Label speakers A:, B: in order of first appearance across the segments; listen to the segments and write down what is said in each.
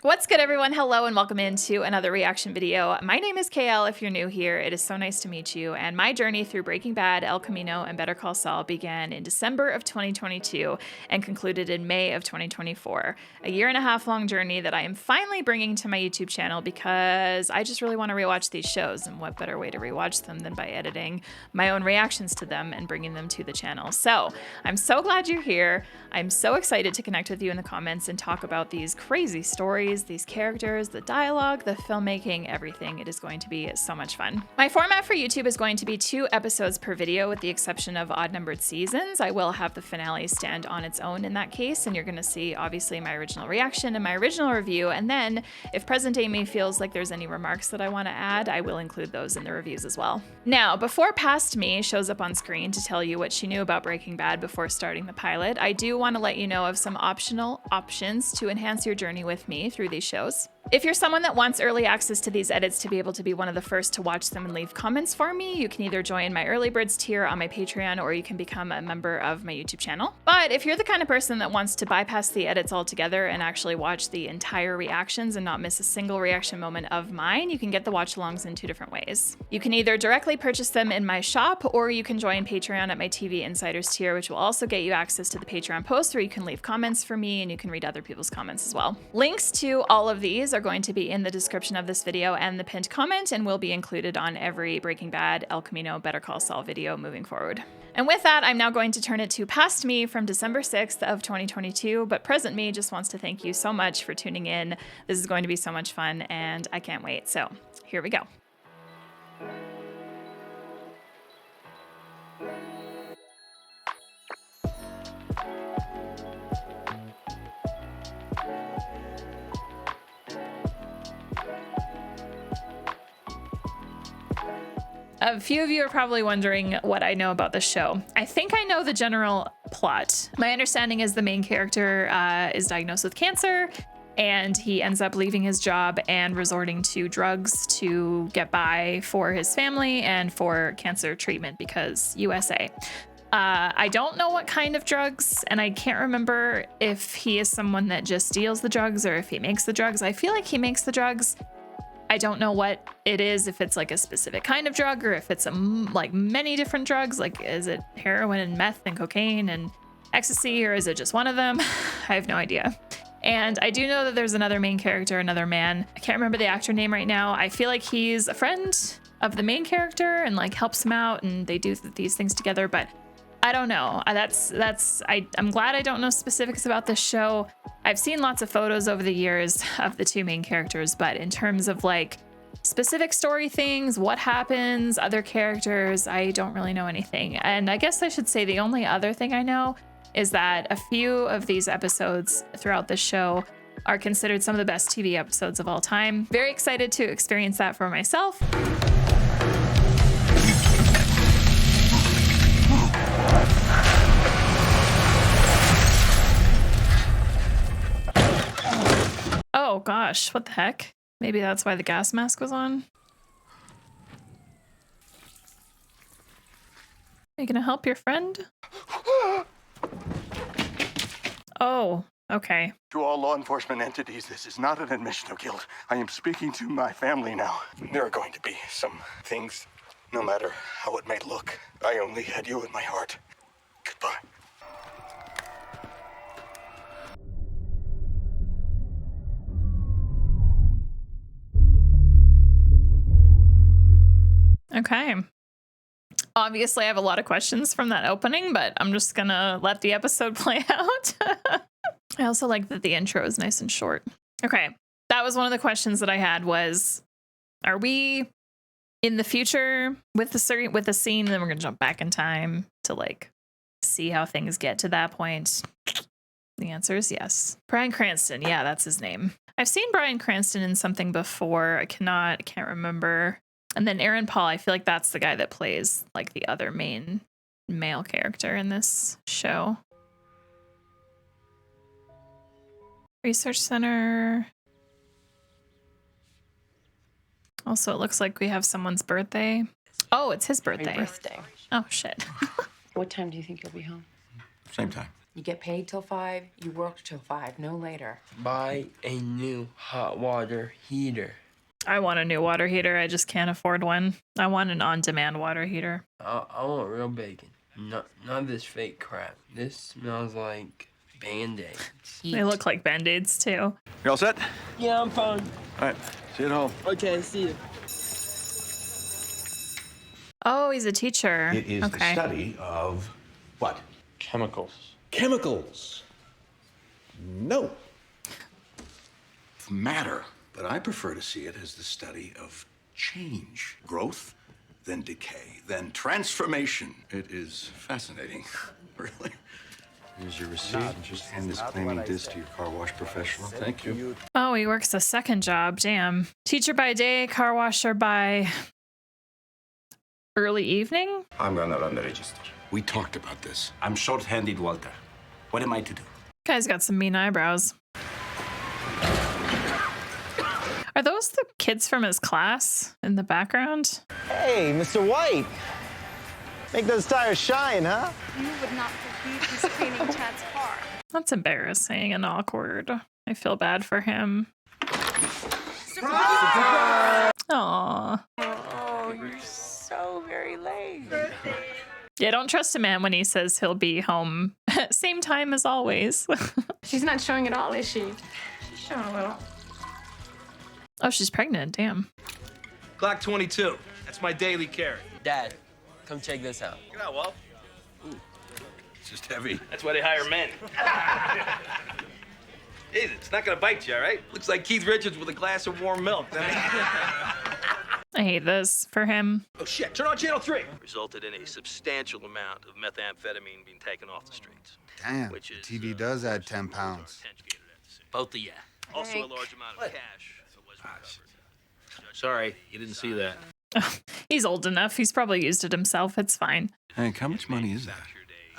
A: What's good, everyone? Hello and welcome into another reaction video. My name is KL if you're new here. It is so nice to meet you, and my journey through Breaking Bad, El Camino, and Better Call Saul began in December of 2022 and concluded in May of 2024. A year-and-a-half long journey that I am finally bringing to my YouTube channel because I just really want to rewatch these shows, and what better way to rewatch them than by editing my own reactions to them and bringing them to the channel. So I'm so glad you're here. I'm so excited to connect with you in the comments and talk about these crazy stories, these characters, the dialogue, the filmmaking, everything. It is going to be so much fun. My format for YouTube is going to be 2 episodes per video with the exception of odd-numbered seasons. I will have the finale stand on its own in that case, and you're going to see obviously my original reaction and my original review, and then if present day me feels like there's any remarks that I want to add, I will include those in the reviews as well. Now, before past me shows up on screen to tell you what she knew about Breaking Bad before starting the pilot, I do want to let you know of some optional options to enhance your journey with me through these shows. If you're someone that wants early access to these edits to be able to be one of the first to watch them and leave comments for me, you can either join my Early Birds tier on my Patreon or you can become a member of my YouTube channel. But if you're the kind of person that wants to bypass the edits altogether and actually watch the entire reactions and not miss a single reaction moment of mine, you can get the watch-alongs in 2 different ways. You can either directly purchase them in my shop, or you can join Patreon at my TV Insiders tier, which will also get you access to the Patreon post where you can leave comments for me and you can read other people's comments as well. Links to all of these are going to be in the description of this video and the pinned comment, and will be included on every Breaking Bad, El Camino, Better Call Saul video moving forward. And with that, I'm now going to turn it to past me from December 6th of 2022, but present me just wants to thank you so much for tuning in. This is going to be so much fun and I can't wait. So here we go. A few of you are probably wondering what I know about the show. I think I know the general plot. My understanding is the main character is diagnosed with cancer, and he ends up leaving his job and resorting to drugs to get by for his family and for cancer treatment because USA. I don't know what kind of drugs, and I can't remember if he is someone that just deals the drugs or if he makes the drugs. I feel like he makes the drugs. I don't know what it is, if it's like a specific kind of drug or if it's like many different drugs. Like, is it heroin and meth and cocaine and ecstasy, or is it just one of them? I have no idea. And I do know that there's another main character, another man. I can't remember the actor name right now. I feel like he's a friend of the main character and like helps him out, and they do these things together, but I don't know. I'm glad I don't know specifics about this show. I've seen lots of photos over the years of the 2 main characters, but in terms of like specific story things, what happens, other characters, I don't really know anything. And I guess I should say the only other thing I know is that a few of these episodes throughout the show are considered some of the best TV episodes of all time. Very excited to experience that for myself. Oh gosh, what the heck? Maybe that's why the gas mask was on. Are you gonna help your friend? Oh, okay.
B: To all law enforcement entities, this is not an admission of guilt. I am speaking to my family now. There are going to be some things, no matter how it may look. I only had you in my heart. Goodbye.
A: Okay. Obviously, I have a lot of questions from that opening, but I'm just gonna let the episode play out. I also like that the intro is nice and short. Okay, that was one of the questions that I had was, are we in the future with the scene, and then we're gonna jump back in time to like see how things get to that point? The answer is yes. Bryan Cranston, yeah, that's his name. I've seen Bryan Cranston in something before. I can't remember. And then Aaron Paul, I feel like that's the guy that plays like the other main male character in this show. Research Center. Also, it looks like we have someone's birthday. Oh, it's his birthday.
C: Birthday.
A: Oh, shit.
C: What time do you think you'll be home?
D: Same time.
C: You get paid till 5, you work till 5, no later.
D: Buy a new hot water heater.
A: I want a new water heater. I just can't afford one. I want an on-demand water heater.
D: I want real bacon. Not this fake crap. This smells like Band-Aids.
A: They look like Band-Aids too.
B: You all set?
D: Yeah, I'm fine.
B: All right. See you at home.
D: Okay, see you.
A: Oh, he's a teacher.
E: It is the study of what?
F: Chemicals.
E: Chemicals. No.
B: Matter, but I prefer to see it as the study of change, growth, then decay, then transformation. It is fascinating, really. Here's your receipt. Just hand this cleaning disc to your car wash professional. Thank you.
A: Oh, he works a second job. Damn. Teacher by day, car washer by early evening?
E: I'm gonna run the register.
B: We talked about this.
E: I'm short-handed, Walter. What am I to do?
A: Guy's got some mean eyebrows. Are those the kids from his class in the background?
G: Hey, Mr. White. Make those tires shine, huh?
H: You would not believe who's cleaning Chad's car.
A: That's embarrassing and awkward. I feel bad for him.
H: Surprise!
A: Aww.
C: Oh, you're so very late.
A: Yeah, don't trust a man when he says he'll be home same time as always.
H: She's not showing at all, is she? She's showing a little.
A: Oh, she's pregnant. Damn.
F: Glock 22. That's my daily carry.
D: Dad, come check this out.
F: Get out, Walt.
B: It's just heavy.
F: That's why they hire men. Hey, it's not gonna bite you, all right? Looks like Keith Richards with a glass of warm milk.
A: I hate this for him.
F: Oh shit! Turn on channel 3. Resulted in a substantial amount of methamphetamine being taken off the streets.
I: Damn,
F: Which is,
I: TV does add 10 pounds.
F: Both of you. Also a large amount of cash was recovered. Sorry, you didn't see that.
A: He's old enough. He's probably used it himself. It's fine.
B: Hank, how much money is that?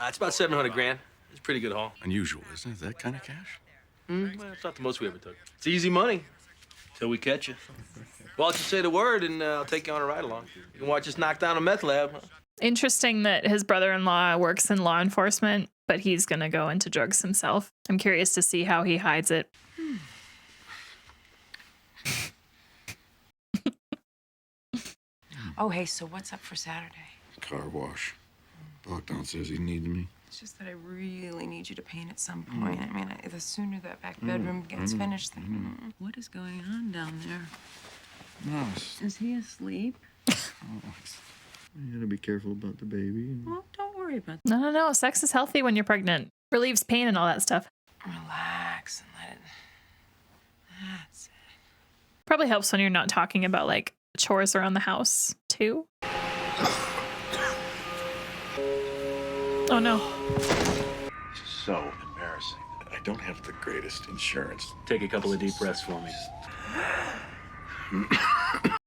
F: It's about 700 grand. It's a pretty good haul.
B: Unusual, isn't it? That kind of cash?
F: Well, it's not the most we ever took. It's easy money till we catch you. Well, just say the word and I'll take you on a ride along. You can watch us knock down a meth lab. Huh?
A: Interesting that his brother-in-law works in law enforcement, but he's going to go into drugs himself. I'm curious to see how he hides it.
C: Oh, hey, so what's up for Saturday?
B: Car wash. Bogdan says he needs me.
C: It's just that I really need you to paint at some point. I mean, the sooner that back bedroom gets finished, the... What is going on down there?
B: No,
C: Is he asleep?
B: you gotta be careful about the baby.
C: Well, don't worry about that.
A: No. Sex is healthy when you're pregnant. Relieves pain and all that stuff.
C: Relax and let it... That's it.
A: Probably helps when you're not talking about, like, chores around the house, too. Oh, no.
E: So embarrassing.
B: I don't have the greatest insurance.
F: Take a couple of deep breaths for me.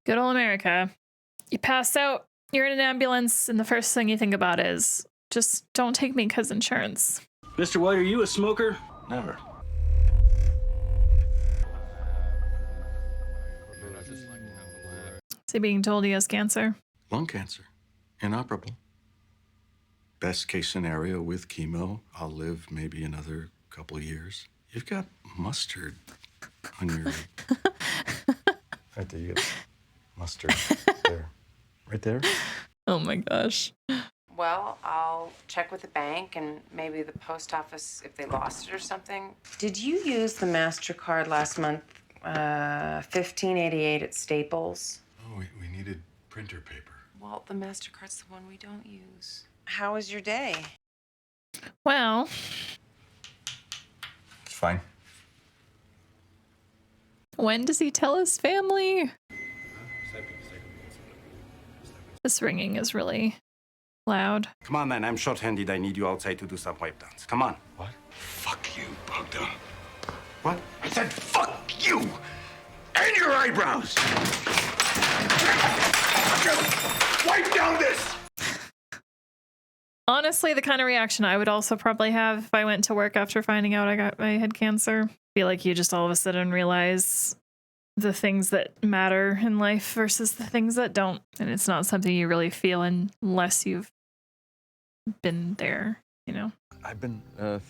A: Good old America. You pass out, you're in an ambulance, and the first thing you think about is, just don't take me because insurance.
F: Mr. White, are you a smoker?
B: Never.
A: Is he being told he has cancer?
B: Lung cancer. Inoperable. Best case scenario with chemo, I'll live maybe another couple of years. You've got mustard on your...
I: Right there, you get mustard. There. Right there.
A: Oh my gosh.
C: Well, I'll check with the bank and maybe the post office if they lost it or something. Did you use the MasterCard last month? 1588 at Staples.
B: Oh, we needed printer paper.
C: Well, the MasterCard's the one we don't use. How was your day?
A: Well,
I: It's fine.
A: when does he tell his family? This ringing is really loud.
E: Come on, man. I'm short-handed. I need you outside to do some wipe downs. Come on.
B: What? Fuck you, Bogdan. What? I said fuck you! And your eyebrows! Wipe down this!
A: Honestly, the kind of reaction I would also probably have if I went to work after finding out I had cancer. Feel like you just all of a sudden realize the things that matter in life versus the things that don't. And it's not something you really feel unless you've been there, you know?
I: I've been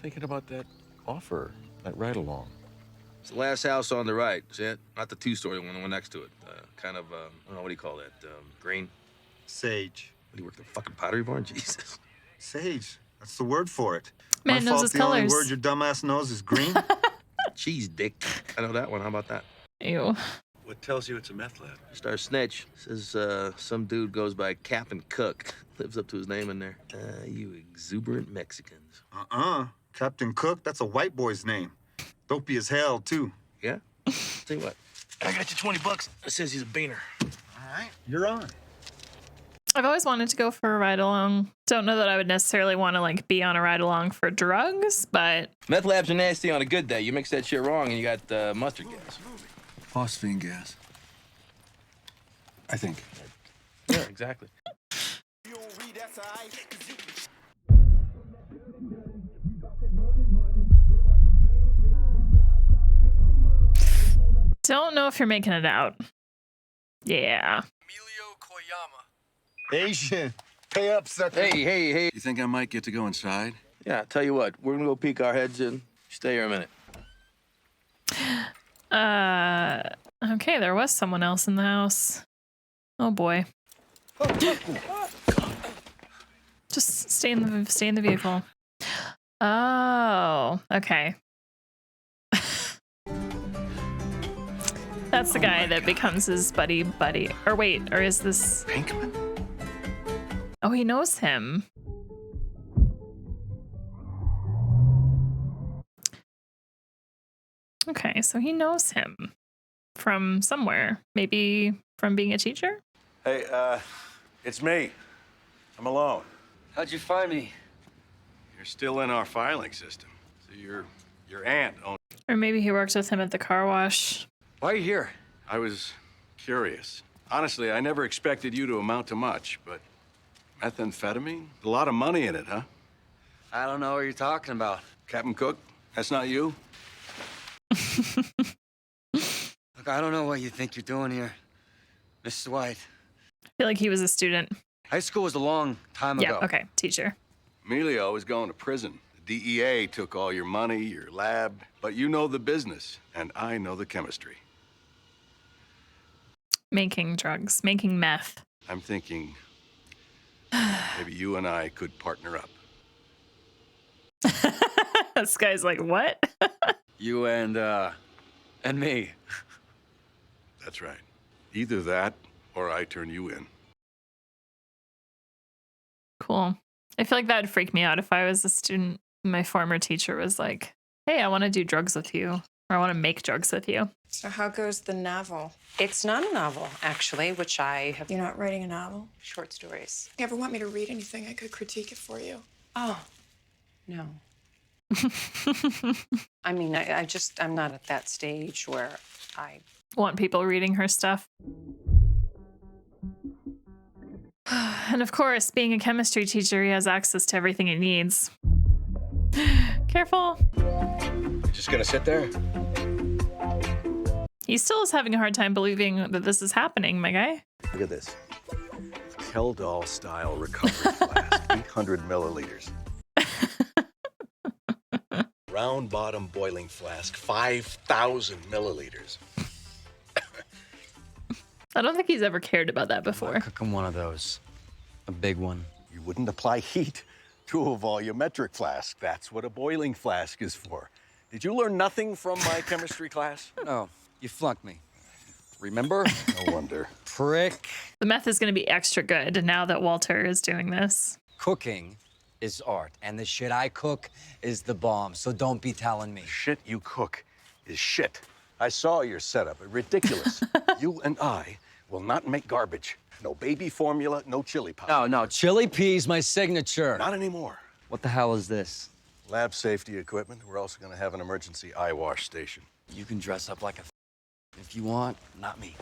I: thinking about that offer, that ride along.
F: It's the last house on the right. See it? Not the two-story one, the one next to it. Kind of, I don't know, what do you call that? Green?
B: Sage.
F: What do you work at the fucking pottery barn? Jesus.
B: Sage. That's the word for it.
A: Man
B: My
A: knows
B: fault,
A: his
B: the only
A: colors.
B: word your dumbass knows is green.
F: Cheese dick. I know that one. How about that?
A: Ew.
I: What tells you it's a meth lab?
F: Just our snitch. Says some dude goes by Captain Cook. Lives up to his name in there. You exuberant Mexicans.
B: Captain Cook, that's a white boy's name. Dopey as hell, too.
F: Yeah? Tell you what. I got you $20. It says he's a beaner.
B: All right, you're on.
A: I've always wanted to go for a ride along. Don't know that I would necessarily want to like be on a ride along for drugs, but
F: Meth labs are nasty on a good day. You mix that shit wrong and you got mustard gas.
I: Phosphine gas. I think.
F: Yeah, exactly.
A: don't know if you're making it out. Yeah.
D: Emilio Koyama.
B: Asian. Pay up, sucker.
F: Hey.
I: You think I might get to go inside?
F: Yeah, tell you what. We're gonna go peek our heads in. Stay here a minute.
A: Okay, there was someone else in the house. Oh boy. Just stay in the vehicle. Oh, okay. That's the guy that becomes his buddy. Or wait, or is this
B: Pinkman?
A: Oh, he knows him. Okay, so he knows him from somewhere. Maybe from being a teacher?
E: Hey, it's me. I'm alone.
D: How'd you find me?
E: You're still in our filing system. So your aunt owns.
A: Or maybe he worked with him at the car wash.
D: Why are you here?
E: I was curious. Honestly, I never expected you to amount to much, but methamphetamine? A lot of money in it, huh?
D: I don't know what you're talking about.
E: Captain Cook? That's not you?
D: Look, I don't know what you think you're doing here, Mrs. White.
A: I feel like he was a student.
D: High school was a long time ago.
A: Yeah, okay, teacher.
E: Emilio is going to prison. The DEA took all your money, your lab, but you know the business, and I know the chemistry.
A: Making drugs, making meth.
E: I'm thinking maybe you and I could partner up.
A: This guy's like, what?
D: You and me.
E: That's right. Either that or I turn you in.
A: Cool. I feel like that would freak me out if I was a student. My former teacher was like, hey, I want to do drugs with you, or I want to make drugs with you.
C: So how goes the novel? It's not a novel, actually, which I have...
H: You're not writing a novel?
C: Short stories.
H: You ever want me to read anything, I could critique it for you.
C: Oh, no. I mean, I'm not at that stage where I...
A: Want people reading her stuff. And of course, being a chemistry teacher, he has access to everything he needs. Careful.
E: Just gonna sit there?
A: He still is having a hard time believing that this is happening, my guy.
E: Look at this. Keldall style recovery flask, 800 milliliters. Round bottom boiling flask, 5,000 milliliters.
A: I don't think he's ever cared about that before.
D: Cooking one of those. A big one.
E: You wouldn't apply heat to a volumetric flask. That's what a boiling flask is for. Did you learn nothing from my chemistry class?
D: No, you flunked me. Remember?
E: No wonder.
D: Prick.
A: The meth is going to be extra good now that Walter is doing this.
D: Cooking is art, and the shit I cook is the bomb, so don't be telling me.
E: Shit you cook is shit. I saw your setup. Ridiculous. You and I will not make garbage. No baby formula, no chili powder.
D: No, chili peas, my signature.
E: Not anymore.
D: What the hell is this?
E: Lab safety equipment. We're also going to have an emergency eye wash station.
D: You can dress up like a if you want, not me.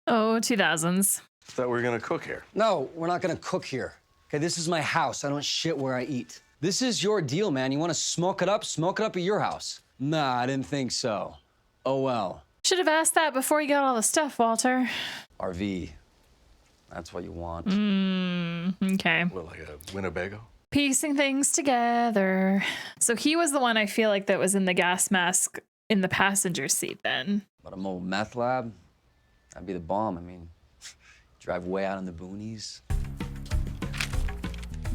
A: Oh, 2000s.
E: Thought we were going to cook here.
D: No, we're not gonna cook here. Okay, this is my house. I don't shit where I eat. This is your deal, man. You wanna smoke it up at your house. Nah, I didn't think so. Oh well.
A: Should have asked that before you got all the stuff, Walter.
D: RV. That's what you want.
A: Okay.
E: Well, like a Winnebago?
A: Piecing things together. So he was the one I feel like that was in the gas mask in the passenger seat then.
D: But a mobile meth lab? That'd be the bomb. I mean, drive way out in the boonies.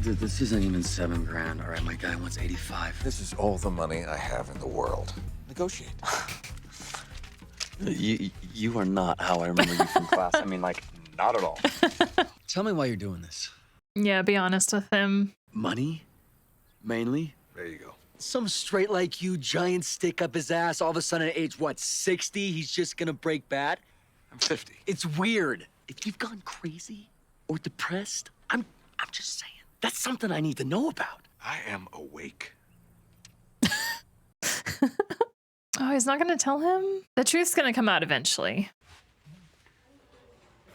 D: Dude, this isn't even $7 grand. All right, my guy wants 85.
J: This is all the money I have in the world. Negotiate.
D: You are not how I remember you from class. I mean, like, not at all. Tell me why you're doing this.
A: Yeah, be honest with him.
D: Money? Mainly?
J: There you go.
D: Some straight like you, giant stick up his ass, all of a sudden at age, what, 60, he's just gonna break bad?
J: I'm 50.
D: It's weird. If you've gone crazy or depressed, I'm just saying. That's something I need to know about.
J: I am awake.
A: Oh, he's not gonna tell him? The truth's gonna come out eventually.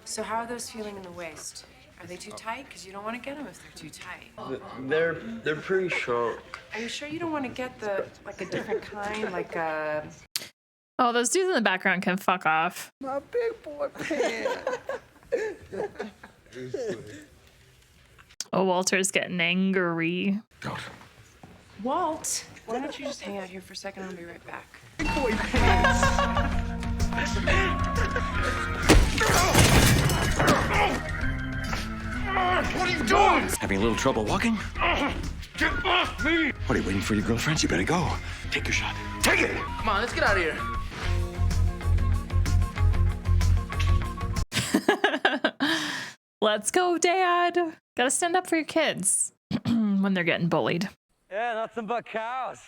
C: So how are those feeling in the waist? Are they too tight? Because you don't want to get them if they're too tight.
F: They're pretty short.
C: Are you sure you don't want to get like a different kind, like a...
A: Oh, those dudes in the background can fuck off.
J: My big boy pants.
A: Oh, Walter's getting angry.
J: Don't.
C: Walt, why don't you just hang out here for a second? I'll be right back.
J: Big boy pants. What are you doing?
B: Having a little trouble walking?
J: Get off me!
B: What are you waiting for your girlfriends? You better go. Take your shot.
J: Take it!
F: Come on, let's get out of here.
A: Let's go, Dad. Gotta stand up for your kids when they're getting bullied.
D: Yeah, nothing but cows.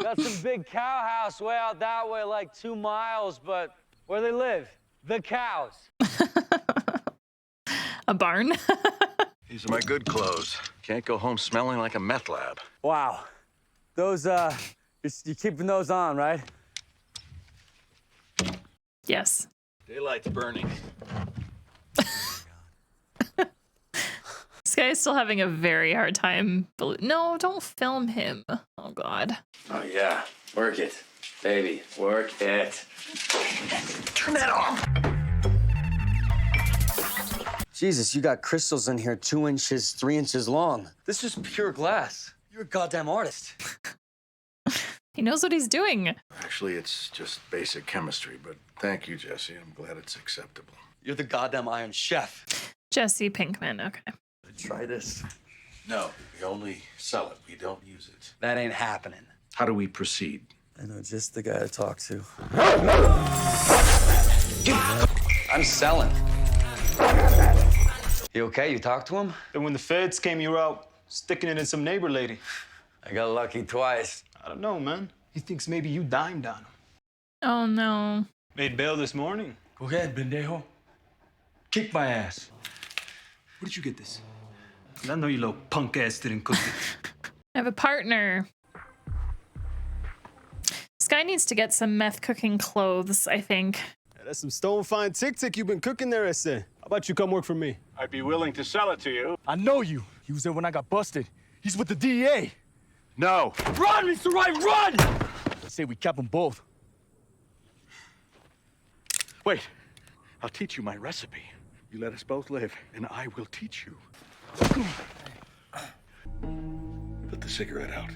D: Got some big cow house way out that way, like 2 miles, but where they live? The cows.
A: A barn.
E: These are my good clothes. Can't go home smelling like a meth lab.
D: Wow. Those, you're keeping those on, right?
A: Yes.
E: Daylight's burning.
A: This guy's still having a very hard time. No, don't film him. Oh, God.
K: Oh, yeah. Work it. Baby, work it.
J: Turn that off!
D: Jesus, you got crystals in here 2 inches, 3 inches long. This is pure glass. You're a goddamn artist.
A: He knows what he's doing.
E: Actually, it's just basic chemistry, but thank you, Jesse. I'm glad it's acceptable.
D: You're the goddamn Iron Chef.
A: Jesse Pinkman, okay.
D: Try this.
E: No, we only sell it. We don't use it.
D: That ain't happening.
E: How do we proceed?
D: I know just the guy to talk to. I'm selling. You okay? You talked to him?
L: And when the feds came, you were out sticking it in some neighbor lady.
D: I got lucky twice.
L: I don't know, man. He thinks maybe you dimed on him.
A: Oh, no.
L: Made bail this morning.
I: Go ahead, pendejo. Kick my ass.
L: Where did you get this? I know your little punk ass didn't cook it.
A: I have a partner. This guy needs to get some meth cooking clothes, I think.
L: Yeah, that's some stone fine tic-tac you've been cooking there, Esse. How about you come work for me?
B: I'd be willing to sell it to you.
I: I know you. He was there when I got busted. He's with the DEA.
B: No.
I: Run, Mr. Wright, run! I say we cap them both.
B: Wait. I'll teach you my recipe. You let us both live, and I will teach you. Put the cigarette out.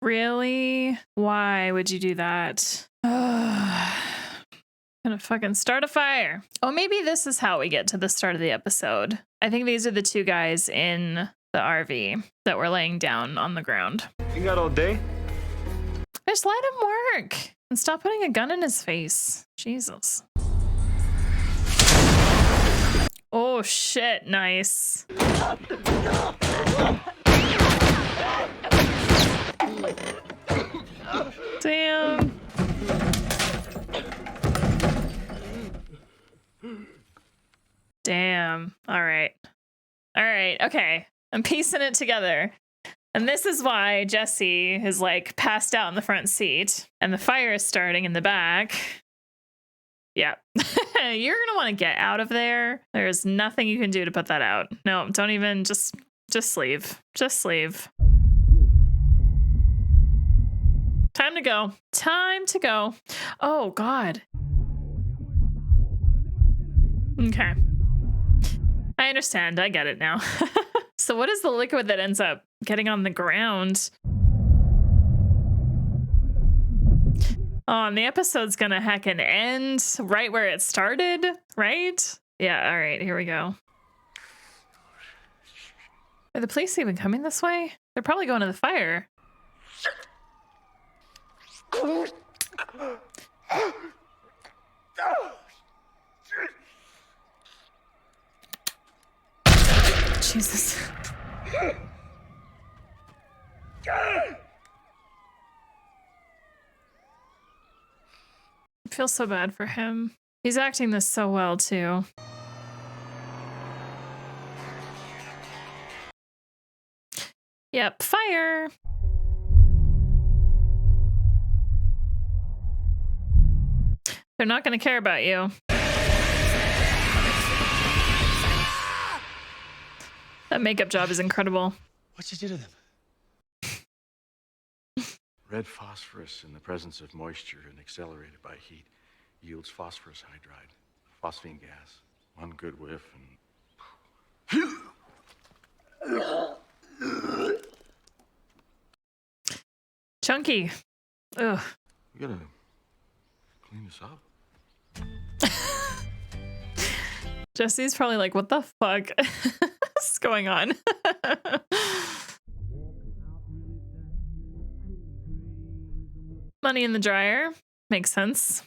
A: Really? Why would you do that? Gonna fucking start a fire. Oh, maybe this is how we get to the start of the episode. I think these are the 2 guys in the RV that were laying down on the ground.
L: You got all day?
A: Just let him work and stop putting a gun in his face. Jesus. Oh shit, nice. Damn. Damn. All right. All right. Okay. I'm piecing it together. And this is why Jesse is like passed out in the front seat and the fire is starting in the back. Yeah. You're going to want to get out of there. There's nothing you can do to put that out. No, don't even just leave. Just leave. Time to go. Time to go. Oh, God. Okay. I understand. I get it now. So what is the liquid that ends up getting on the ground? Oh, and the episode's gonna heckin' end right where it started, right? Yeah, all right, here we go. Are the police even coming this way? They're probably going to the fire. Jesus. I feel so bad for him. He's acting this so well, too. Yep, fire. They're not going to care about you. That makeup job is incredible.
D: What'd you do to them?
E: Red phosphorus in the presence of moisture and accelerated by heat yields phosphorus hydride, phosphine gas. One good whiff and...
A: Chunky. Ugh.
E: We gotta clean this up.
A: Jesse's probably like, what the fuck is going on? Money in the dryer. Makes sense.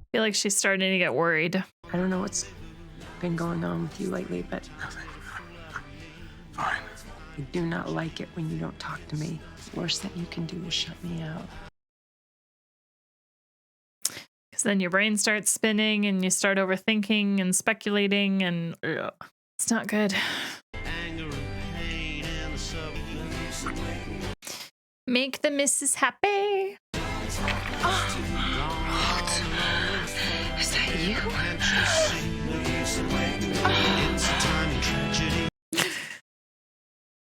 A: I feel like she's starting to get worried.
C: I don't know what's been going on with you lately, but
B: Fine.
C: I do not like it when you don't talk to me. The worst that you can do is shut me out.
A: Because then your brain starts spinning and you start overthinking and speculating and it's not good. Make the missus happy.
C: Oh. Is that you?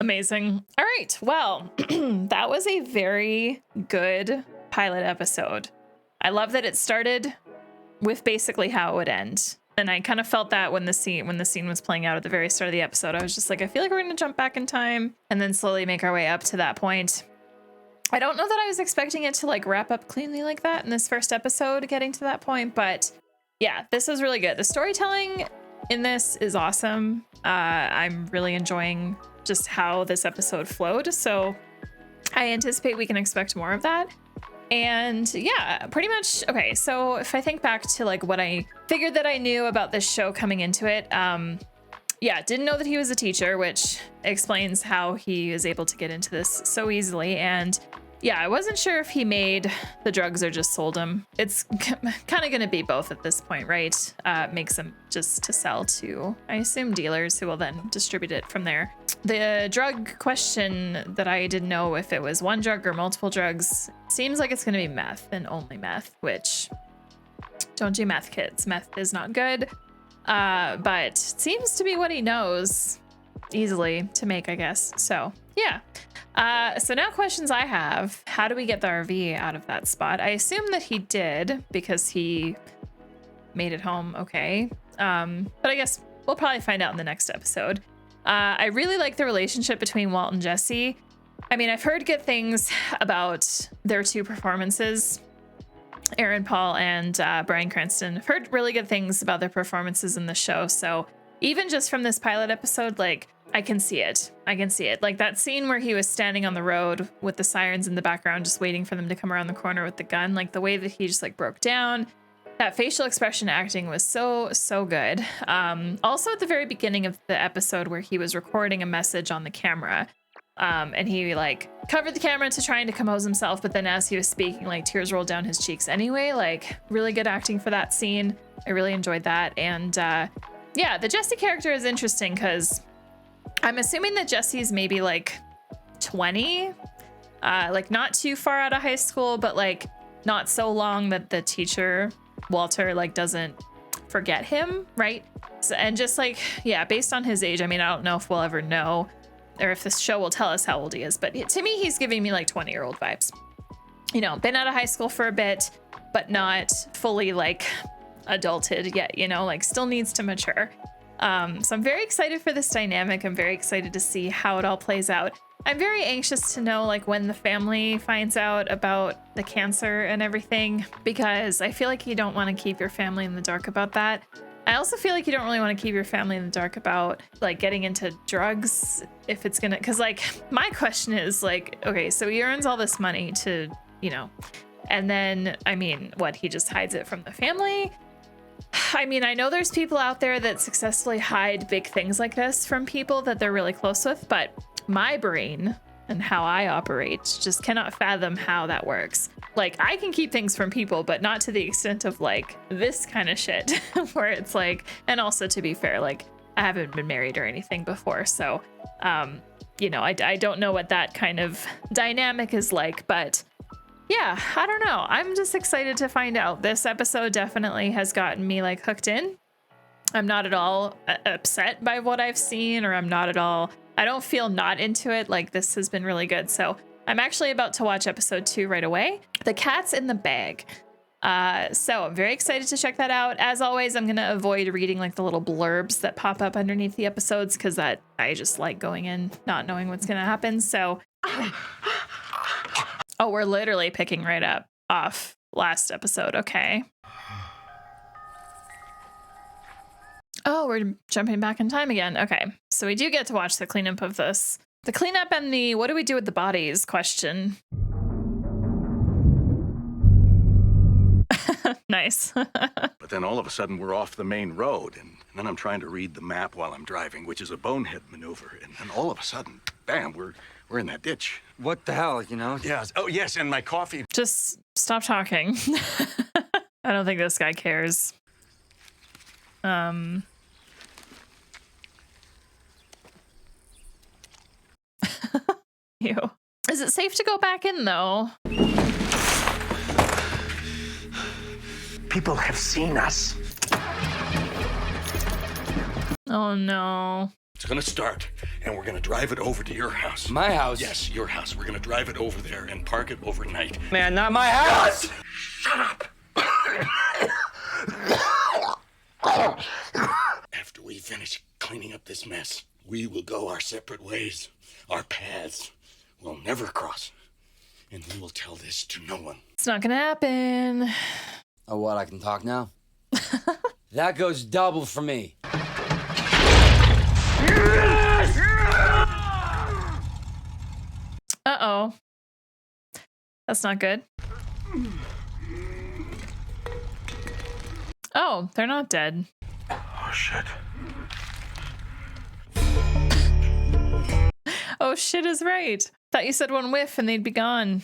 A: Amazing. All right. Well, that was a very good pilot episode. I love that it started with basically how it would end. And I kind of felt that when the scene was playing out at the very start of the episode. I was just like, I feel like we're going to jump back in time and then slowly make our way up to that point. I don't know that I was expecting it to like wrap up cleanly like that in this first episode, getting to that point, but yeah, this was really good. The storytelling in this is awesome. I'm really enjoying just how this episode flowed. So I anticipate we can expect more of that. And yeah, pretty much. Okay, so if I think back to like what I figured that I knew about this show coming into it, yeah, didn't know that he was a teacher, which explains how he is able to get into this so easily. And yeah, I wasn't sure if he made the drugs or just sold them. It's kind of going to be both at this point, right? Makes them just to sell to, I assume, dealers who will then distribute it from there. The drug question that I didn't know if it was one drug or multiple drugs seems like it's going to be meth and only meth, which don't do meth, kids. Meth is not good, but seems to be what he knows easily to make, I guess. So yeah. So now questions I have, how do we get the RV out of that spot? I assume that he did because he made it home okay. But I guess we'll probably find out in the next episode. I really like the relationship between Walt and Jesse. I mean, I've heard good things about their two performances, Aaron Paul and Bryan Cranston. I've heard really good things about their performances in the show. So even just from this pilot episode, like, I can see it. I can see it. Like that scene where he was standing on the road with the sirens in the background, just waiting for them to come around the corner with the gun. Like the way that he just like broke down, that facial expression acting was so good. Also at the very beginning of the episode where he was recording a message on the camera, and he like covered the camera to trying to compose himself. But then as he was speaking, like tears rolled down his cheeks anyway. Like really good acting for that scene. I really enjoyed that. And yeah, the Jesse character is interesting because I'm assuming that Jesse's maybe like 20, like not too far out of high school, but like not so long that the teacher, Walter, like doesn't forget him, right? So, and just like, yeah, based on his age, I mean, I don't know if we'll ever know or if this show will tell us how old he is, but to me, he's giving me like 20-year-old vibes. You know, been out of high school for a bit, but not fully like adulthood yet, you know, like still needs to mature. So I'm very excited for this dynamic. I'm very excited to see how it all plays out. I'm very anxious to know like when the family finds out about the cancer and everything, because I feel like you don't want to keep your family in the dark about that. I also feel like you don't really want to keep your family in the dark about like getting into drugs if it's gonna, because like my question is like, okay, so he earns all this money to, you know, and then, I mean, what, he just hides it from the family? I mean, I know there's people out there that successfully hide big things like this from people that they're really close with, but my brain and how I operate just cannot fathom how that works. Like, I can keep things from people, but not to the extent of like this kind of shit where it's like, and also to be fair, like I haven't been married or anything before. So, you know, I don't know what that kind of dynamic is like, but yeah, I don't know. I'm just excited to find out. This episode definitely has gotten me like hooked in. I'm not at all upset by what I've seen, or I'm not at all, I don't feel not into it. Like, this has been really good. So I'm actually about to watch episode 2 right away. The Cat's in the Bag. So I'm very excited to check that out. As always, I'm going to avoid reading like the little blurbs that pop up underneath the episodes, because that I just like going in not knowing what's going to happen. So oh, we're literally picking right up off last episode. Okay. Oh, we're jumping back in time again. Okay. So we do get to watch the cleanup of this. The cleanup and the what do we do with the bodies question. Nice.
E: But then all of a sudden we're off the main road, and then I'm trying to read the map while I'm driving, which is a bonehead maneuver. And then all of a sudden, bam, we're in that ditch.
D: What the hell, you know?
E: Yes. Oh, yes, and my coffee.
A: Just stop talking. I don't think this guy cares. Ew. Is it safe to go back in though?
J: People have seen us.
A: Oh no.
E: It's gonna start, and we're gonna drive it over to your house.
D: My house?
E: Yes, your house. We're gonna drive it over there and park it overnight.
D: Man, not my house!
J: Shut up!
E: After we finish cleaning up this mess, we will go our separate ways. Our paths will never cross. And we will tell this to no one.
A: It's not gonna happen.
D: Oh, what? I can talk now? That goes double for me.
A: Uh-oh. That's not good. Oh, they're not dead.
B: Oh, shit.
A: Oh, shit is right. Thought you said one whiff and they'd be gone.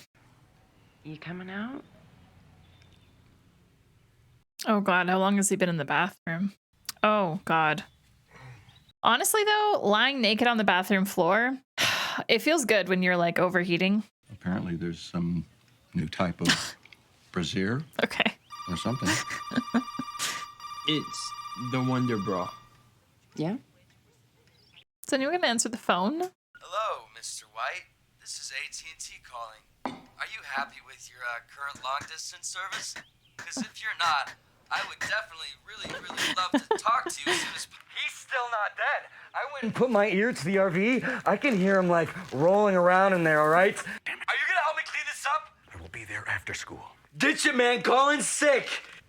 C: You coming out?
A: Oh, God. How long has he been in the bathroom? Oh, God. Honestly, though, lying naked on the bathroom floor, it feels good when you're, like, overheating.
E: Apparently there's some new type of brassiere
A: Okay.
E: or something.
L: It's the Wonder Bra.
C: Yeah?
A: Is anyone going to answer the phone?
M: Hello, Mr. White. This is AT&T calling. Are you happy with your current long-distance service? Because if you're not, I would definitely really love to talk to you as soon as... He's still not dead. I went...
G: Put my ear to the RV. I can hear him like rolling around in there, all right?
M: Are you gonna help me clean this up?
E: I will be there after school.
G: Ditch it, man. Colin's sick.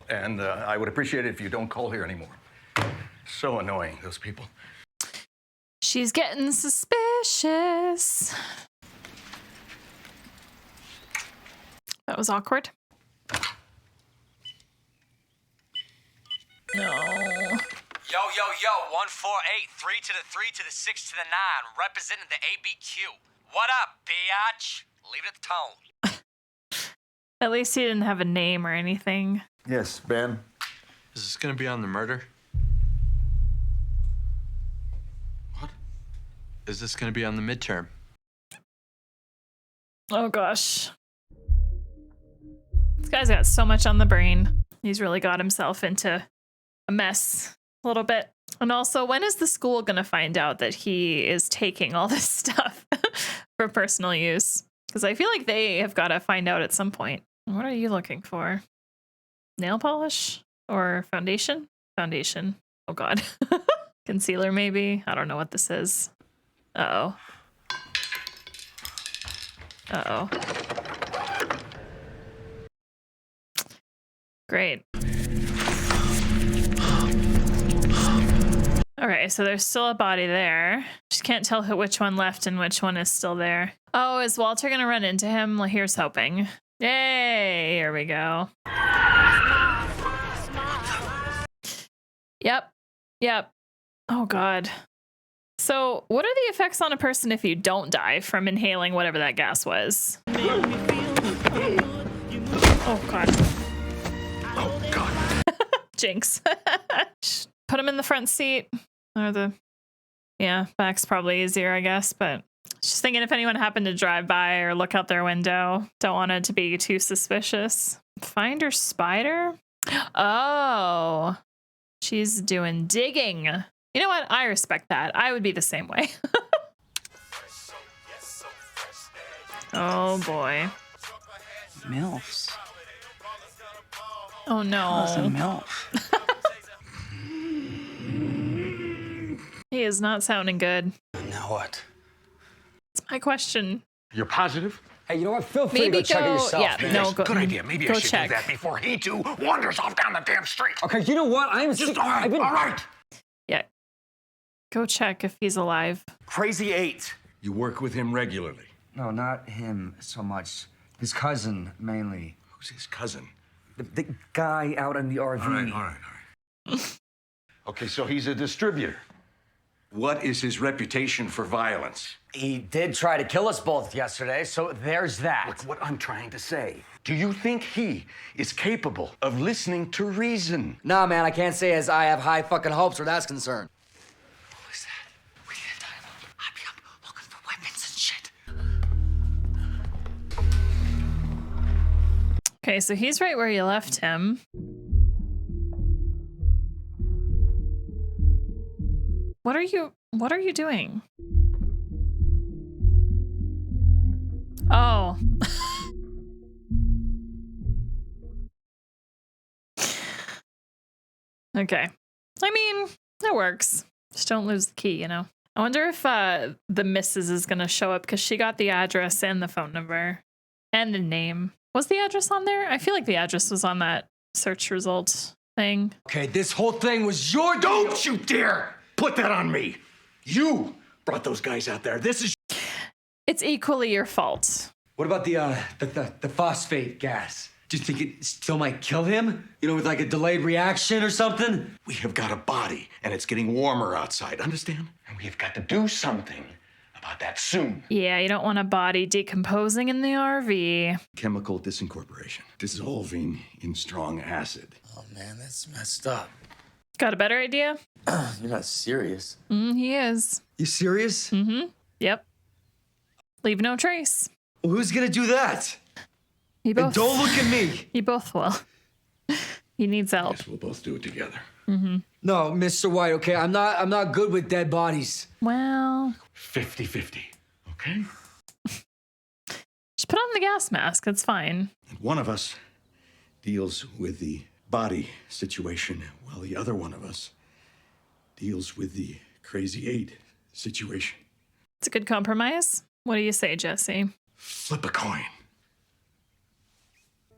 E: And I would appreciate it if you don't call here anymore. So annoying, those people.
A: She's getting suspicious. That was awkward. No.
M: Yo, 148, 3 to the 3 to the 6 to the 9, representing the ABQ. What up, biatch? Leave it at the tone.
A: At least he didn't have a name or anything.
I: Yes, Ben.
L: Is this gonna be on the murder?
E: What?
L: Is this gonna be on the midterm?
A: Oh gosh. This guy's got so much on the brain. He's really got himself into a mess a little bit. And also, when is the school gonna find out that he is taking all this stuff for personal use? Because I feel like they have got to find out at some point. What are you looking for? Nail polish? Or foundation? Foundation. Oh god. Concealer maybe? I don't know what this is. Uh-oh. Uh-oh. Great. Okay, so there's still a body there. Just can't tell which one left and which one is still there. Oh, is Walter gonna run into him? Well, here's hoping. Yay, here we go. Yep. Yep. Oh god. So, what are the effects on a person if you don't die from inhaling whatever that gas was? Oh god.
J: Oh god.
A: Jinx. Put him in the front seat. Or the... Yeah, back's probably easier, I guess, but... Just thinking if anyone happened to drive by or look out their window. Don't want it to be too suspicious. Finder spider? Oh. She's doing digging. You know what? I respect that. I would be the same way. Oh boy.
N: MILFs.
A: Oh no.
N: That's a MILF.
A: He is not sounding good.
D: Now what?
A: It's my question.
J: You're positive?
D: Hey, you know what? Feel free
A: Maybe
D: to go check it yourself.
A: Yeah,
D: man.
A: no, go.
J: Good idea. Maybe
A: go
J: I should
A: check.
J: do that before he too wanders off down the damn street.
D: Okay, you know what? I'm
J: Just all right. All right.
A: Yeah. Go check if he's alive.
J: Crazy 8.
E: You work with him regularly.
N: No, not him so much. His cousin, mainly.
E: Who's his cousin?
N: The guy out in the RV.
E: All right.
J: Okay, so he's a distributor.
E: What is his reputation for violence?
N: He did try to kill us both yesterday, so there's that.
J: Look, what I'm trying to say. Do you think he is capable of listening to reason?
N: Nah, man, I can't say as I have high fucking hopes where that's concerned.
J: What is that? We need to tie him up. I'll be up looking for weapons and shit.
A: Okay, so he's right where you left him. What are you doing? Oh. Okay. I mean, it works. Just don't lose the key, you know? I wonder if the missus is gonna show up because she got the address and the phone number and the name. Was the address on there? I feel like the address was on that search result thing.
D: Okay, this whole thing was your deal.
J: Don't you dare put that on me. You brought those guys out there. This is...
A: It's equally your fault.
D: What about the phosphate gas? Do you think it still might kill him? You know, with like a delayed reaction or something?
J: We have got a body, and it's getting warmer outside, understand? And we have got to do something about that soon.
A: Yeah, you don't want a body decomposing in the RV.
E: Chemical disincorporation. Dissolving in strong acid.
K: Oh man, that's messed up.
A: Got a better idea?
K: You're not serious.
A: He is.
D: You serious?
A: Mm-hmm. Yep. Leave no trace.
D: Well, who's gonna do that?
A: You both.
D: And don't look at me.
A: You both will. He needs help.
E: Guess we'll both do it together.
A: Mm-hmm.
D: No, Mr. White. Okay, I'm not good with dead bodies.
A: Well.
J: 50-50. Okay.
A: Just put on the gas mask. It's fine.
E: And one of us deals with the body situation, while the other one of us deals with the Crazy 8 situation.
A: It's a good compromise. What do you say, Jesse?
J: Flip a coin.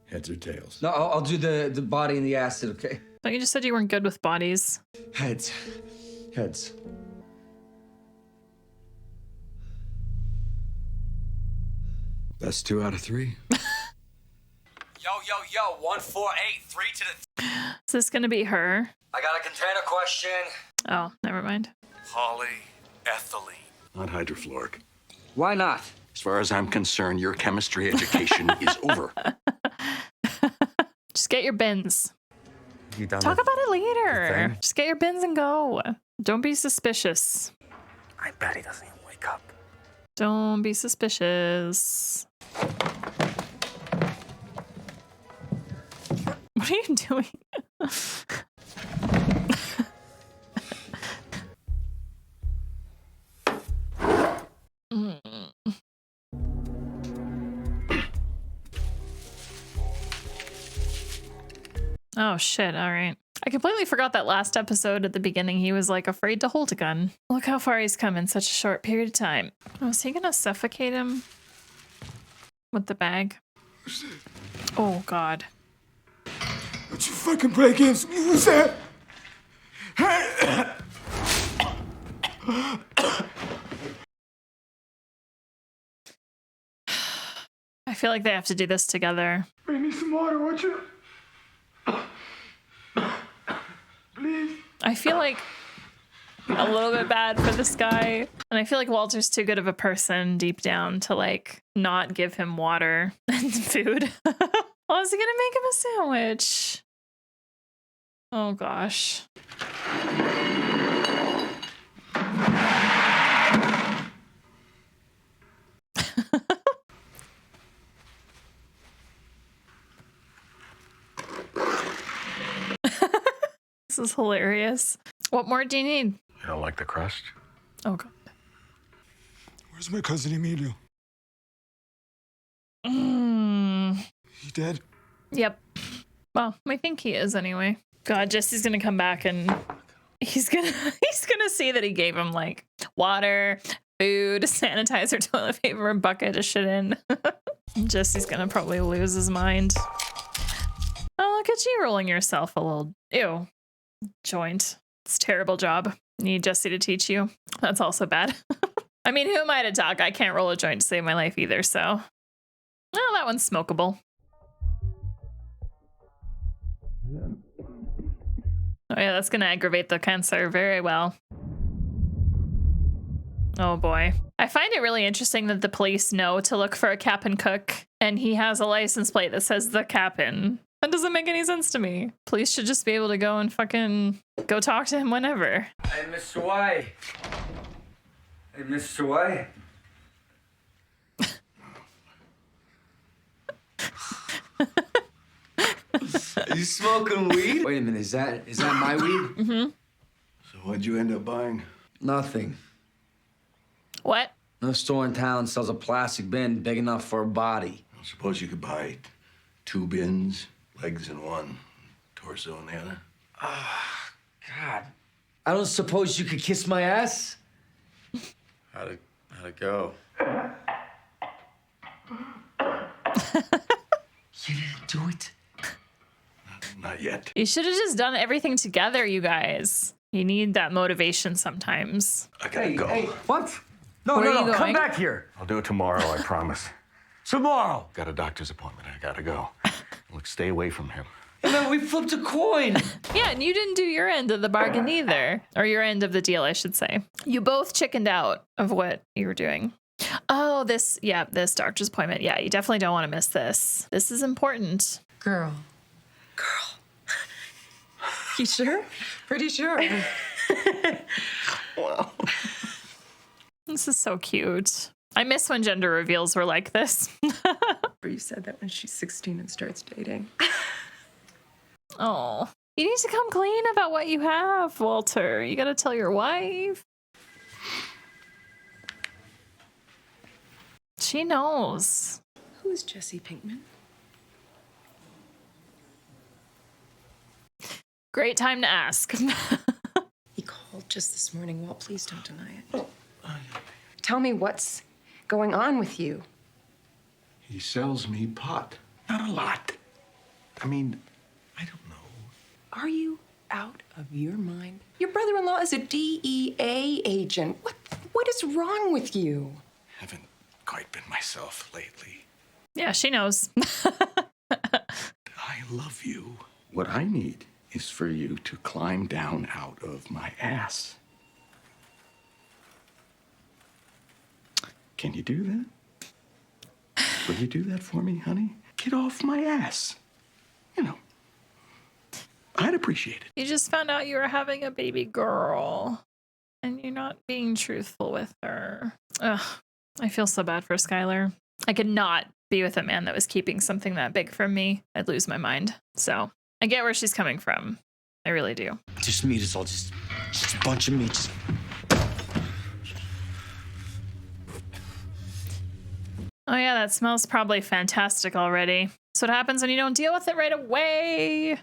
E: Heads or tails?
D: No, I'll do the body and the acid. Okay.
A: But you just said you weren't good with bodies.
D: Heads. Heads.
E: Best 2 out of 3.
N: Yo, 148, 3 to the...
A: Is this gonna be her?
N: I got a container question.
A: Oh, never mind.
J: Polyethylene.
E: Not hydrofluoric.
N: Why not?
E: As far as I'm concerned, your chemistry education is over.
A: Just get your bins.
N: You done
A: Talk about it later.
N: thing?
A: Just get your bins and go. Don't be suspicious.
N: I bet he doesn't even wake up.
A: Don't be suspicious. What are you doing? Oh shit, all right. I completely forgot that last episode at the beginning he was like afraid to hold a gun. Look how far he's come in such a short period of time. Oh, is he gonna suffocate him with the bag? Oh God.
O: Don't you fucking play games with me, who's that?
A: I feel like they have to do this together.
O: Bring me some water, won't you? Please.
A: I feel like a little bit bad for this guy. And I feel like Walter's too good of a person deep down to like not give him water and food. Oh, is he gonna make him a sandwich? Oh gosh. This is hilarious. What more do you need?
B: You don't like the crust?
A: Oh God.
O: Where's my cousin Emilio? He dead?
A: Yep. Well, I think he is anyway. God, Jesse's gonna come back and he's gonna see that he gave him like water, food, sanitizer, toilet paper, a bucket to shit in. Jesse's gonna probably lose his mind. Oh, look at you rolling yourself a little ew joint. It's a terrible job. Need Jesse to teach you. That's also bad. I mean, who am I to talk? I can't roll a joint to save my life either, so. Well, that one's smokable. Oh yeah, that's gonna aggravate the cancer very well. Oh boy. I find it really interesting that the police know to look for a Cap'n Cook, and he has a license plate that says the Cap'n. That doesn't make any sense to me. Police should just be able to go and fucking go talk to him whenever.
N: Hey, Mr. White. Hey, Mr. White. Are you smoking weed? Wait a minute, is that my weed?
A: Mm-hmm.
B: So what'd you end up buying?
N: Nothing.
A: What?
N: No store in town sells a plastic bin big enough for a body.
B: I suppose you could buy 2 bins, legs in one, torso in the other.
N: God. I don't suppose you could kiss my ass?
I: How'd it go?
N: You didn't do it?
B: Not yet.
A: You should have just done everything together, you guys. You need that motivation sometimes.
B: I gotta go.
N: Hey, what? No,
A: Where are you
N: come
A: going?
N: back here.
B: I'll do it tomorrow, I promise.
N: Tomorrow.
B: Got a doctor's appointment. I gotta go. Look, stay away from him.
N: Hey, man, we flipped a coin.
A: Yeah, and you didn't do your end of the bargain either. Or your end of the deal, I should say. You both chickened out of what you were doing. Oh, this doctor's appointment. Yeah, you definitely don't want to miss this. This is important.
C: Girl. You sure? Pretty sure.
B: Wow.
A: This is so cute. I miss when gender reveals were like this.
C: You said that when she's 16 and starts dating.
A: Oh, you need to come clean about what you have, Walter. You gotta tell your wife. She knows.
C: Who is Jesse Pinkman?
A: Great time to ask.
C: He called just this morning. Walt, please don't deny it. Tell me what's going on with you.
J: He sells me pot. Not a lot. I mean, I don't know.
C: Are you out of your mind? Your brother-in-law is a DEA agent. What is wrong with you?
J: Haven't quite been myself lately.
A: Yeah, she knows.
J: I love you. What I need is for you to climb down out of my ass. Can you do that? Will you do that for me, honey? Get off my ass. You know, I'd appreciate it.
A: You just found out you were having a baby girl. And you're not being truthful with her. Ugh, I feel so bad for Skylar. I could not be with a man that was keeping something that big from me. I'd lose my mind. So I get where she's coming from. I really do.
N: Just meat is all just a bunch of meat.
A: Oh yeah, that smells probably fantastic already. That's what happens when you don't deal with it right away.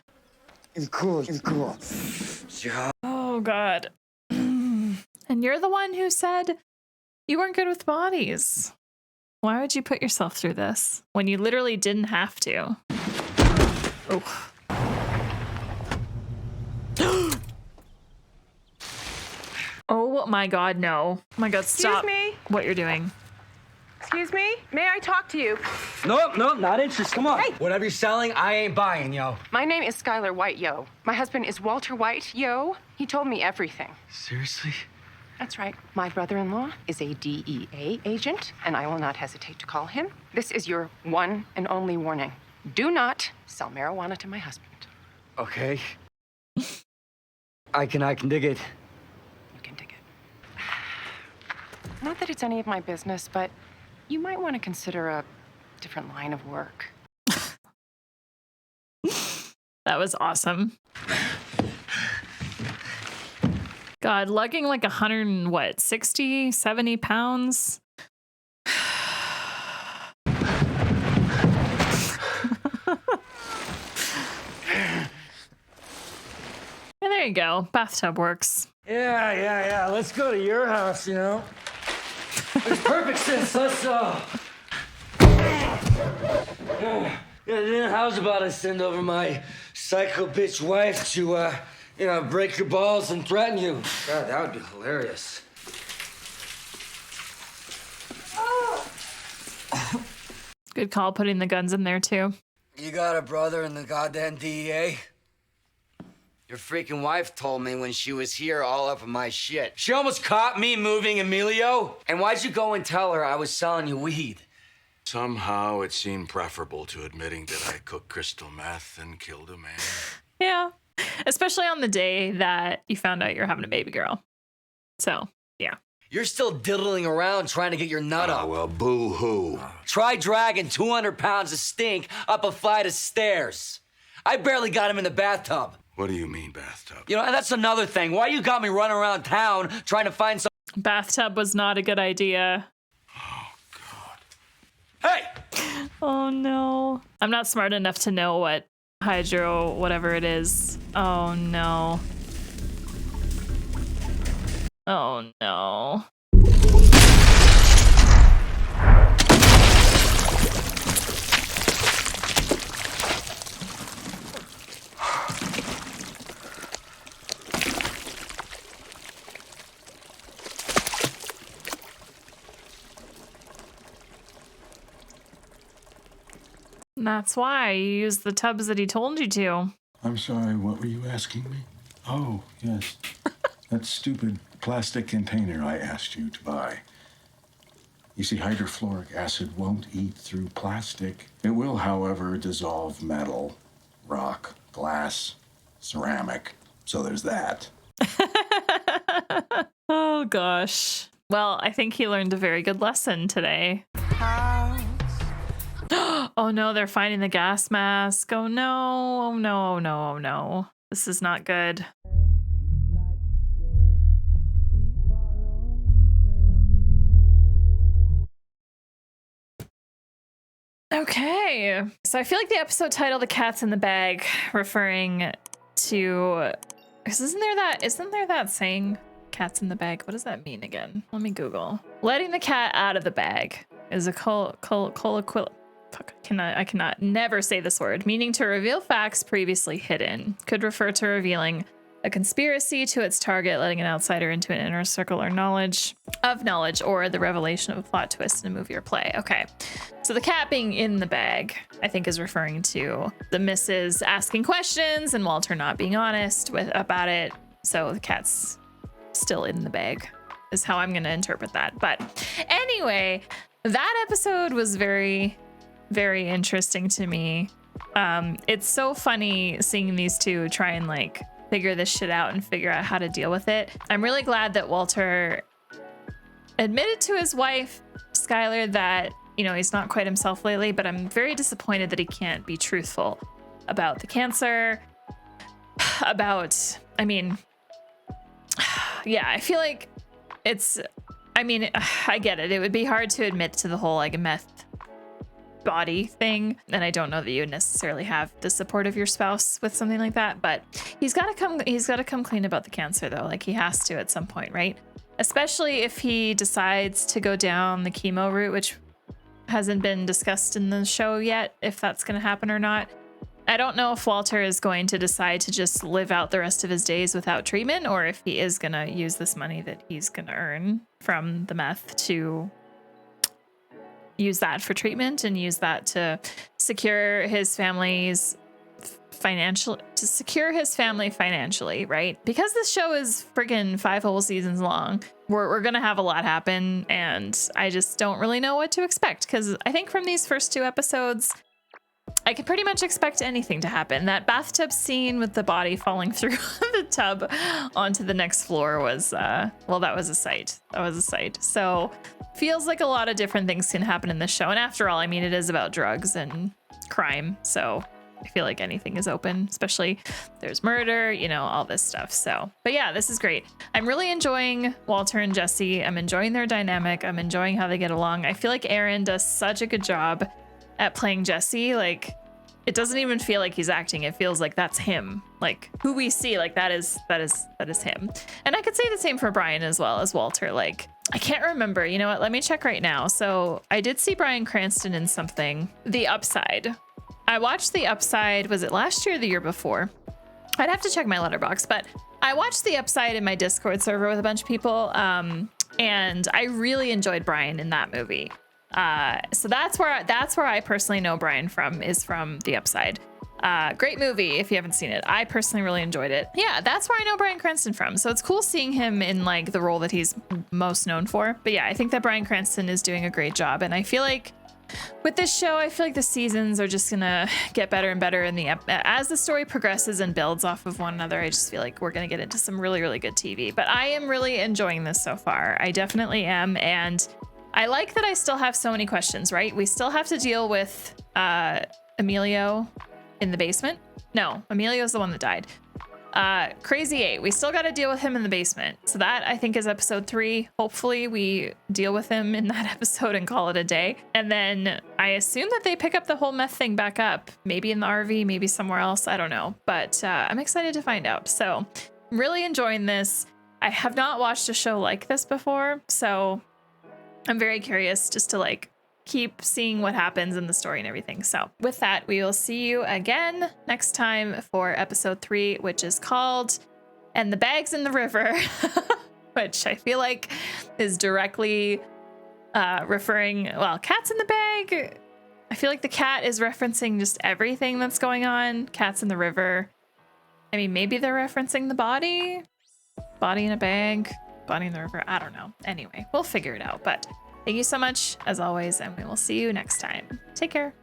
N: It's cool. It's cool.
A: Oh, God. And you're the one who said you weren't good with bodies. Why would you put yourself through this when you literally didn't have to? Oh. Oh my God, no. Oh my God, stop.
P: Excuse me?
A: What you're doing.
P: Excuse me? May I talk to you?
D: Nope, not interested. Come on. Hey. Whatever you're selling, I ain't buying, yo.
P: My name is Skylar White, yo. My husband is Walter White, yo. He told me everything.
L: Seriously?
P: That's right. My brother-in-law is a DEA agent, and I will not hesitate to call him. This is your one and only warning. Do not sell marijuana to my husband.
N: Okay. I can dig it.
P: You can dig it. Not that it's any of my business, but you might want to consider a different line of work.
A: That was awesome. God, lugging like 60, 70 pounds. Yeah, there you go. Bathtub works.
N: Yeah. Let's go to your house, you know. Makes perfect sense. Let's yeah, how's about I send over my psycho bitch wife to break your balls and threaten you? God, that would be hilarious.
A: Good call putting the guns in there too.
N: You got a brother in the goddamn DEA? Your freaking wife told me when she was here all up in my shit. She almost caught me moving Emilio. And why'd you go and tell her I was selling you weed?
E: Somehow it seemed preferable to admitting that I cooked crystal meth and killed a man.
A: Yeah. Especially on the day that you found out you're having a baby girl. So, yeah.
N: You're still diddling around trying to get your nut up.
E: Well, boo-hoo.
N: Try dragging 200 pounds of stink up a flight of stairs. I barely got him in the bathtub.
E: What do you mean, bathtub?
N: You know, and that's another thing. Why you got me running around town trying to find some...
A: Bathtub was not a good idea.
E: Oh, God.
N: Hey!
A: Oh, no. I'm not smart enough to know what hydro, whatever it is. Oh, no. Oh, no. That's why you used the tubs that he told you to.
J: I'm sorry, what were you asking me? Oh, yes. That stupid plastic container I asked you to buy. You see, hydrofluoric acid won't eat through plastic. It will, however, dissolve metal, rock, glass, ceramic. So there's that.
A: Oh, gosh. Well, I think he learned a very good lesson today. Oh no, they're finding the gas mask. Oh no, oh no, oh no, oh no. This is not good. Okay, so I feel like the episode title, "The Cat's in the Bag," referring to, because isn't there that saying, "Cat's in the bag"? What does that mean again? Let me Google. Letting the cat out of the bag is a colloquial. I cannot never say this word, meaning to reveal facts previously hidden. Could refer to revealing a conspiracy to its target, letting an outsider into an inner circle or knowledge, or the revelation of a plot twist in a movie or play. Okay, so the cat being in the bag, I think, is referring to the missus asking questions and Walter not being honest about it. So the cat's still in the bag is how I'm going to interpret that. But anyway, that episode was very, very interesting to me. It's so funny seeing these two try and like figure this shit out and figure out how to deal with it. I'm really glad that Walter admitted to his wife, Skylar, that, you know, he's not quite himself lately, but I'm very disappointed that he can't be truthful about the cancer, yeah, I feel like I get it. It would be hard to admit to the whole like meth body thing. And I don't know that you would necessarily have the support of your spouse with something like that, but he's got to come clean about the cancer though. Like he has to at some point, right? Especially if he decides to go down the chemo route, which hasn't been discussed in the show yet, if that's going to happen or not. I don't know if Walter is going to decide to just live out the rest of his days without treatment, or if he is going to use this money that he's going to earn from the meth to use that for treatment and use that to secure his family's family financially, right? Because this show is friggin' 5 whole seasons long, we're gonna have a lot happen, and I just don't really know what to expect, because I think from these first 2 episodes I could pretty much expect anything to happen. That bathtub scene with the body falling through the tub onto the next floor was well, that was a sight. So feels like a lot of different things can happen in this show, and after all, I mean, it is about drugs and crime, so I feel like anything is open, especially there's murder, you know, all this stuff. So, but yeah, this is great. I'm really enjoying Walter and Jesse. I'm enjoying their dynamic. I'm enjoying how they get along. I feel like Aaron does such a good job at playing Jesse. Like, it doesn't even feel like he's acting. It feels like that's him. Like, who we see, like that is him. And I could say the same for Brian as well as Walter. Like, I can't remember. You know what? Let me check right now. So I did see Bryan Cranston in something. The Upside. I watched The Upside, was it last year or the year before? I'd have to check my letterbox, but I watched The Upside in my Discord server with a bunch of people, and I really enjoyed Brian in that movie. So that's where I personally know Brian from, is from The Upside. Great movie if you haven't seen it. I personally really enjoyed it. Yeah, that's where I know Bryan Cranston from. So it's cool seeing him in like the role that he's most known for. But yeah, I think that Bryan Cranston is doing a great job, and I feel like with this show, I feel like the seasons are just gonna get better and better as the story progresses and builds off of one another. I just feel like we're gonna get into some really, really good TV. But I am really enjoying this so far. I definitely am, and I like that I still have so many questions, right? We still have to deal with Emilio in the basement. No, Emilio's the one that died. Crazy 8, we still got to deal with him in the basement. So that, I think, is episode 3. Hopefully we deal with him in that episode and call it a day. And then I assume that they pick up the whole meth thing back up, maybe in the RV, maybe somewhere else. I don't know, but I'm excited to find out. So I'm really enjoying this. I have not watched a show like this before, so I'm very curious just to like keep seeing what happens in the story and everything. So with that, we will see you again next time for episode 3, which is called And the Bags in the River, which I feel like is directly referring, well, Cats in the Bag. I feel like the cat is referencing just everything that's going on. Cats in the River. I mean, maybe they're referencing the body in a bag, body in the river. I don't know. Anyway, we'll figure it out. But thank you so much, as always, and we will see you next time. Take care.